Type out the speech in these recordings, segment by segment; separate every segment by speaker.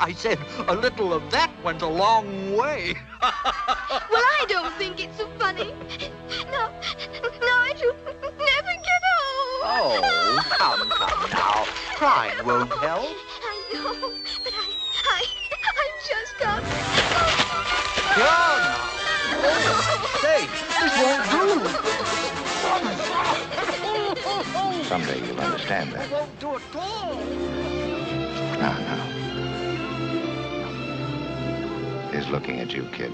Speaker 1: I said a little of that went a long way.
Speaker 2: Well, I don't think it's so funny. No, it will never get old.
Speaker 1: Oh, come now. Crying won't help.
Speaker 2: I know, but I just got...
Speaker 1: Here now. Oh, say, this won't do.
Speaker 3: Someday you'll understand that.
Speaker 1: It won't do at all.
Speaker 3: Now. He's looking at you, kid.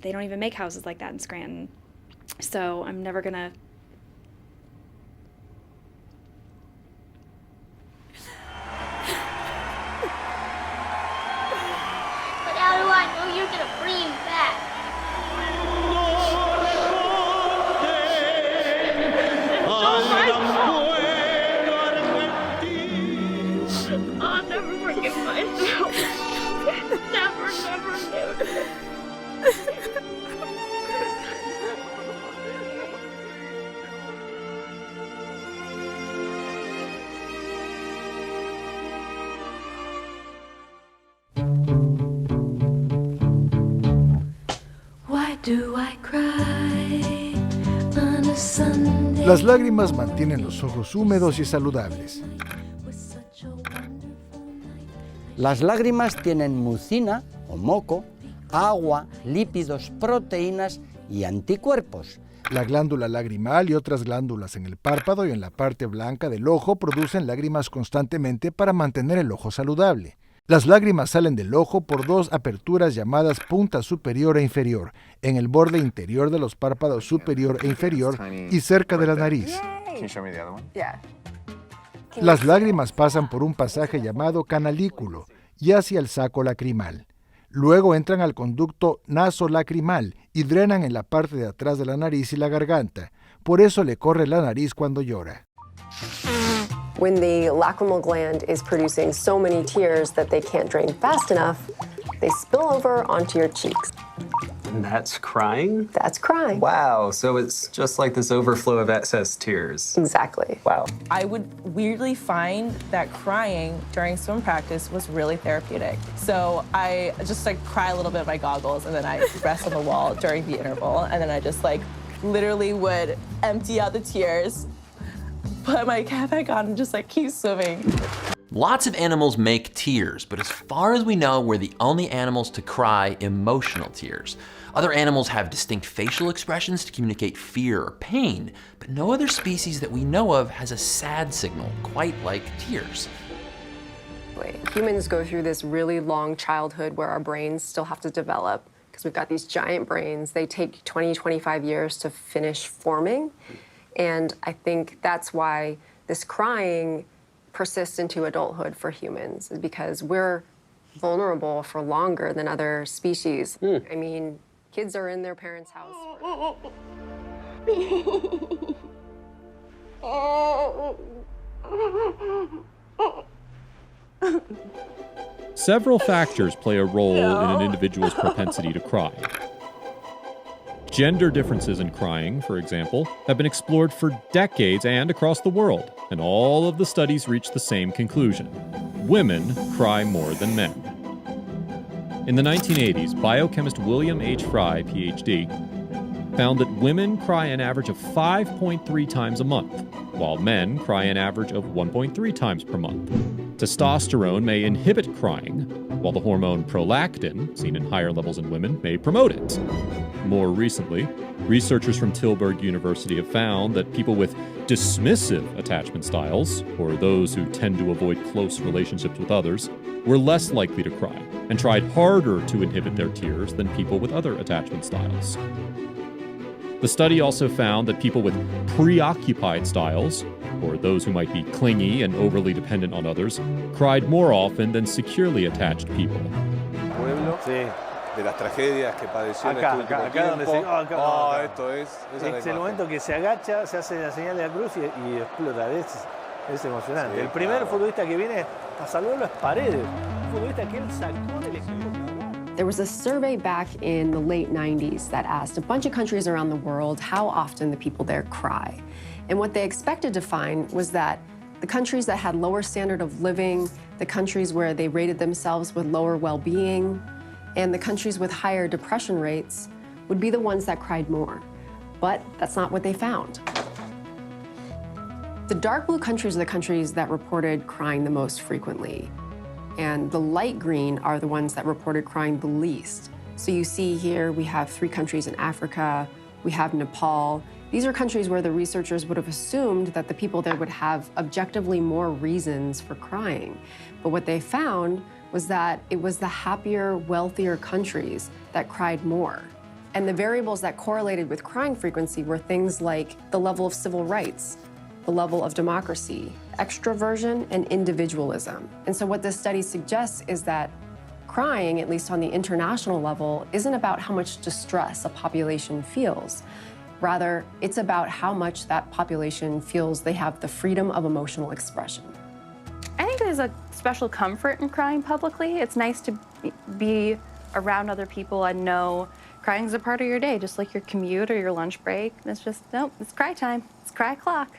Speaker 4: They don't even make houses like that in Scranton. So I'm never gonna...
Speaker 2: But how do I know you're gonna bring him back? I'll never forgive myself. Never.
Speaker 5: Why do I cry on a Sunday?
Speaker 6: Las lágrimas mantienen los ojos húmedos y saludables.
Speaker 7: Las lágrimas tienen mucina o moco, agua, lípidos, proteínas y anticuerpos.
Speaker 6: La glándula lagrimal y otras glándulas en el párpado y en la parte blanca del ojo producen lágrimas constantemente para mantener el ojo saludable. Las lágrimas salen del ojo por dos aperturas llamadas punta superior e inferior, en el borde interior de los párpados superior e inferior y cerca de la nariz. Las lágrimas pasan por un pasaje llamado canalículo y hacia el saco lacrimal. Luego entran al conducto nasolacrimal y drenan en la parte de atrás de la nariz y la garganta. Por eso le corre la nariz cuando llora.
Speaker 8: When the lacrimal gland is producing so many tears that they can't drain fast enough, they spill over onto your cheeks.
Speaker 9: And that's crying?
Speaker 8: That's crying.
Speaker 9: Wow, so it's just like this overflow of excess tears.
Speaker 8: Exactly.
Speaker 9: Wow.
Speaker 10: I would weirdly find that crying during swim practice was really therapeutic. So I just cry a little bit in my goggles and then I rest on the wall during the interval and then I just literally would empty out the tears, put my cap back on and just keep swimming.
Speaker 11: Lots of animals make tears, but as far as we know, we're the only animals to cry emotional tears. Other animals have distinct facial expressions to communicate fear or pain, but no other species that we know of has a sad signal, quite like tears.
Speaker 8: Humans go through this really long childhood where our brains still have to develop because we've got these giant brains. They take 20, 25 years to finish forming. And I think that's why this crying persists into adulthood for humans, is because we're vulnerable for longer than other species. I mean, kids are in their parents' house.
Speaker 12: Several factors play a role in an individual's propensity to cry. Gender differences in crying, for example, have been explored for decades and across the world, and all of the studies reach the same conclusion. Women cry more than men. In the 1980s, biochemist William H. Fry, PhD, found that women cry an average of 5.3 times a month, while men cry an average of 1.3 times per month. Testosterone may inhibit crying, while the hormone prolactin, seen in higher levels in women, may promote it. More recently, researchers from Tilburg University have found that people with dismissive attachment styles, or those who tend to avoid close relationships with others, were less likely to cry and tried harder to inhibit their tears than people with other attachment styles. The study also found that people with preoccupied styles, or those who might be clingy and overly dependent on others, cried more often than securely attached people.
Speaker 13: De las tragedias que padeció en este último tiempo. Esto es el momento que se agacha, se hace la señal de la cruz y explota. Es emocionante. El primer futbolista que viene a saludarlo es Paredes, un futbolista que él sacó del equipo.
Speaker 8: There was a survey back in the late 90s that asked a bunch of countries around the world how often the people there cry. And what they expected to find was that the countries that had lower standard of living, the countries where they rated themselves with lower well-being, and the countries with higher depression rates would be the ones that cried more. But that's not what they found. The dark blue countries are the countries that reported crying the most frequently. And the light green are the ones that reported crying the least. So you see here, we have 3 countries in Africa, we have Nepal. These are countries where the researchers would have assumed that the people there would have objectively more reasons for crying. But what they found was that it was the happier, wealthier countries that cried more. And the variables that correlated with crying frequency were things like the level of civil rights, the level of democracy, extroversion, and individualism. And so what this study suggests is that crying, at least on the international level, isn't about how much distress a population feels. Rather, it's about how much that population feels they have the freedom of emotional expression.
Speaker 14: I think there's a special comfort in crying publicly. It's nice to be around other people and know crying's a part of your day, just like your commute or your lunch break. It's just, no, it's cry time. It's cry o'clock.